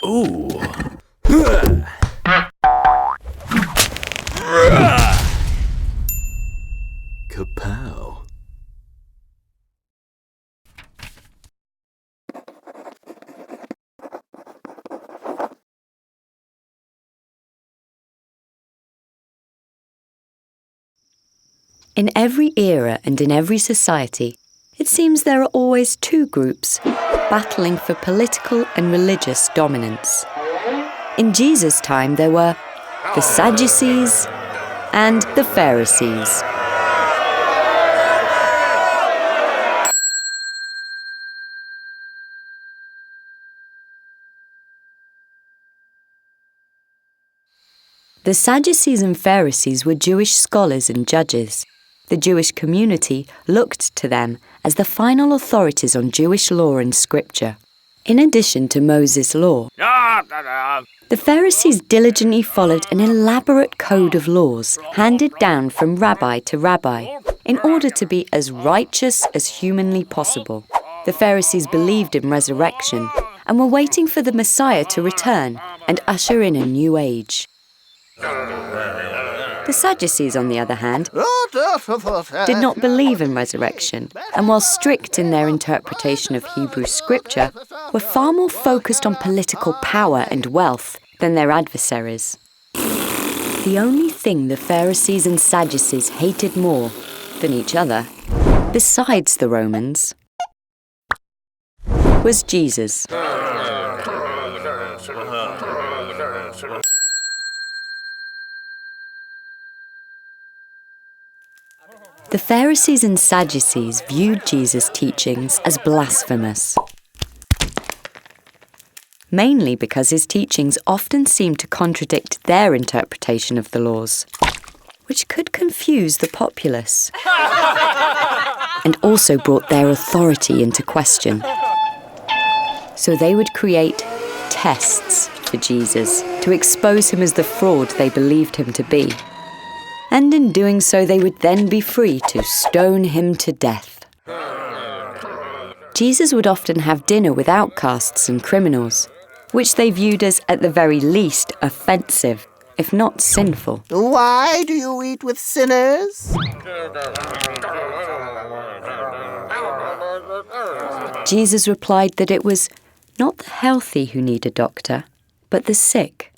Ooh. Kapow. In every era and in every society, it seems there are always two groups battling for political and religious dominance. In Jesus' time, there were the Sadducees and the Pharisees. The Sadducees and Pharisees were Jewish scholars and judges. The Jewish community looked to them as the final authorities on Jewish law and scripture. In addition to Moses' law, the Pharisees diligently followed an elaborate code of laws handed down from rabbi to rabbi in order to be as righteous as humanly possible. The Pharisees believed in resurrection and were waiting for the Messiah to return and usher in a new age. The Sadducees, on the other hand, did not believe in resurrection, and while strict in their interpretation of Hebrew scripture, were far more focused on political power and wealth than their adversaries. The only thing the Pharisees and Sadducees hated more than each other, besides the Romans, was Jesus. The Pharisees and Sadducees viewed Jesus' teachings as blasphemous, mainly because his teachings often seemed to contradict their interpretation of the laws, which could confuse the populace, and also brought their authority into question. So they would create tests for Jesus to expose him as the fraud they believed him to be. And in doing so, they would then be free to stone him to death. Jesus would often have dinner with outcasts and criminals, which they viewed as, at the very least, offensive, if not sinful. Why do you eat with sinners? Jesus replied that it was not the healthy who need a doctor, but the sick.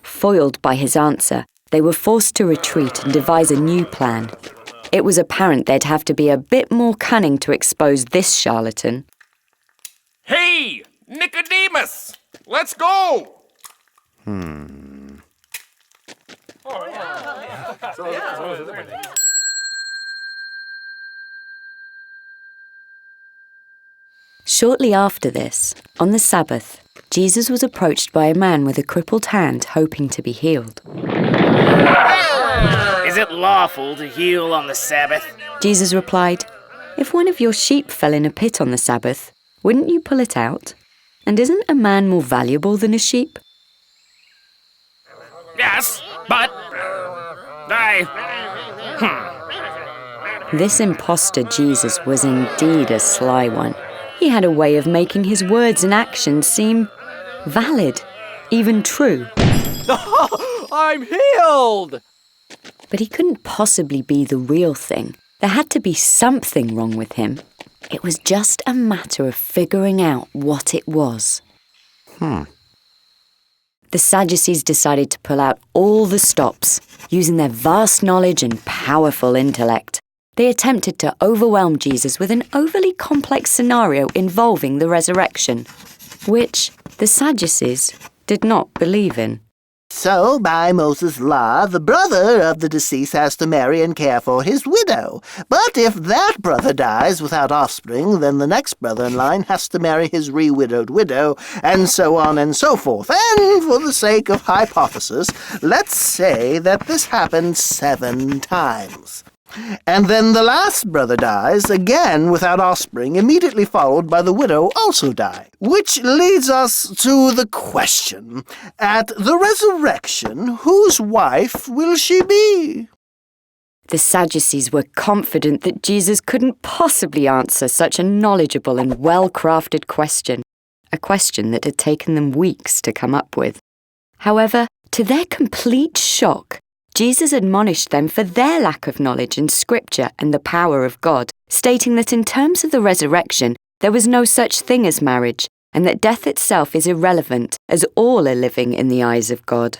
Foiled by his answer, they were forced to retreat and devise a new plan. It was apparent they'd have to be a bit more cunning to expose this charlatan. Hey, Nicodemus! Let's go! Shortly after this, on the Sabbath, Jesus was approached by a man with a crippled hand hoping to be healed. Is it lawful to heal on the Sabbath? Jesus replied, "If one of your sheep fell in a pit on the Sabbath, wouldn't you pull it out? And isn't a man more valuable than a sheep?" Yes, but This impostor Jesus was indeed a sly one. He had a way of making his words and actions seem valid, even true. I'm healed! But he couldn't possibly be the real thing. There had to be something wrong with him. It was just a matter of figuring out what it was. The Sadducees decided to pull out all the stops, using their vast knowledge and powerful intellect. They attempted to overwhelm Jesus with an overly complex scenario involving the resurrection, which the Sadducees did not believe in. So, by Moses' law, the brother of the deceased has to marry and care for his widow. But if that brother dies without offspring, then the next brother in line has to marry his re-widowed widow, and so on and so forth. And for the sake of hypothesis, let's say that this happened 7 times. And then the last brother dies, again without offspring, immediately followed by the widow also die. Which leads us to the question, at the resurrection, whose wife will she be? The Sadducees were confident that Jesus couldn't possibly answer such a knowledgeable and well-crafted question, a question that had taken them weeks to come up with. However, to their complete shock, Jesus admonished them for their lack of knowledge in Scripture and the power of God, stating that in terms of the resurrection, there was no such thing as marriage, and that death itself is irrelevant, as all are living in the eyes of God.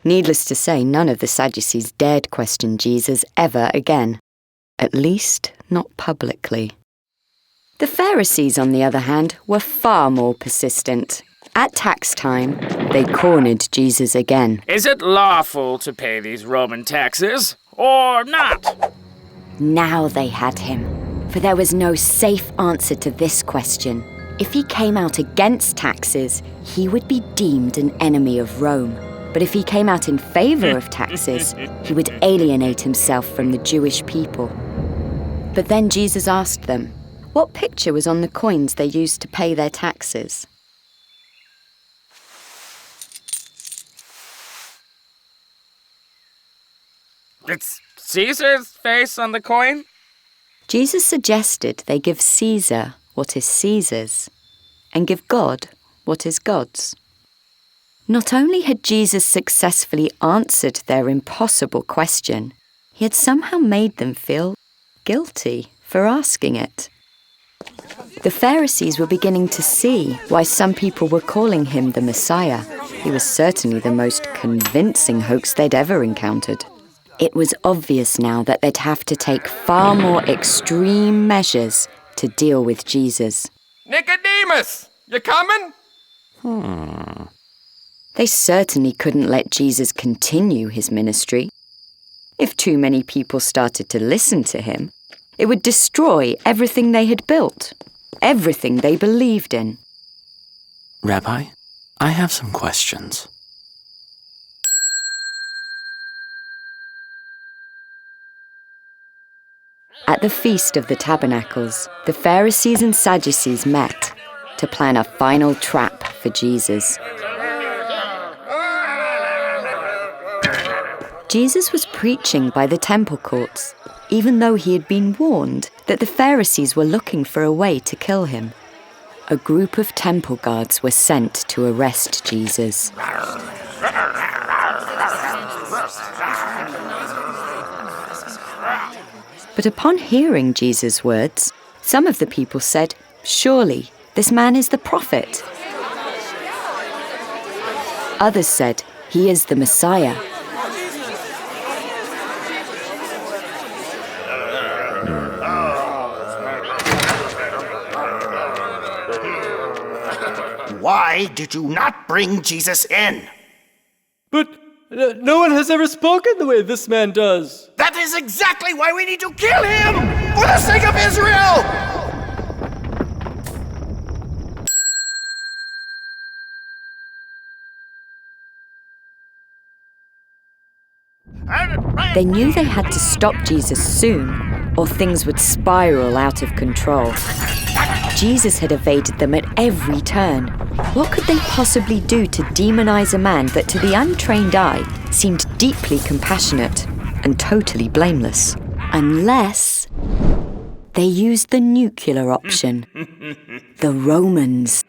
Needless to say, none of the Sadducees dared question Jesus ever again. At least, not publicly. The Pharisees, on the other hand, were far more persistent. At tax time, they cornered Jesus again. Is it lawful to pay these Roman taxes, or not? Now they had him, for there was no safe answer to this question. If he came out against taxes, he would be deemed an enemy of Rome. But if he came out in favor of taxes, he would alienate himself from the Jewish people. But then Jesus asked them, what picture was on the coins they used to pay their taxes? It's Caesar's face on the coin? Jesus suggested they give Caesar what is Caesar's, and give God what is God's. Not only had Jesus successfully answered their impossible question, he had somehow made them feel guilty for asking it. The Pharisees were beginning to see why some people were calling him the Messiah. He was certainly the most convincing hoax they'd ever encountered. It was obvious now that they'd have to take far more extreme measures to deal with Jesus. Nicodemus, you coming? They certainly couldn't let Jesus continue his ministry. If too many people started to listen to him, it would destroy everything they had built, everything they believed in. Rabbi, I have some questions. At the Feast of the Tabernacles, the Pharisees and Sadducees met to plan a final trap for Jesus. Jesus was preaching by the temple courts, even though he had been warned that the Pharisees were looking for a way to kill him. A group of temple guards were sent to arrest Jesus. But upon hearing Jesus' words, some of the people said, "Surely, this man is the prophet." Others said, "He is the Messiah." Why did you not bring Jesus in? But no one has ever spoken the way this man does. That is exactly why we need to kill him! For the sake of Israel! They knew they had to stop Jesus soon, or things would spiral out of control. Jesus had evaded them at every turn. What could they possibly do to demonize a man that to the untrained eye seemed deeply compassionate and totally blameless? Unless they used the nuclear option. The Romans.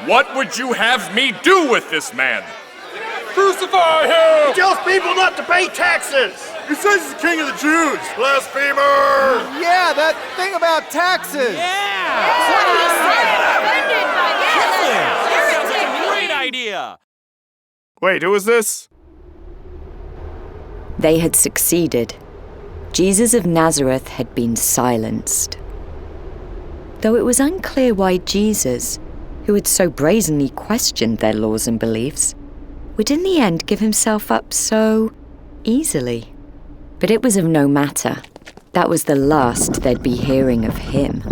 What would you have me do with this man? Crucify him! He tells people not to pay taxes! He says he's the king of the Jews! Blasphemer! Yeah, that thing about taxes! Great idea! Wait, who is this? They had succeeded. Jesus of Nazareth had been silenced. Though it was unclear why Jesus, who had so brazenly questioned their laws and beliefs, would in the end give himself up so easily. But it was of no matter. That was the last they'd be hearing of him.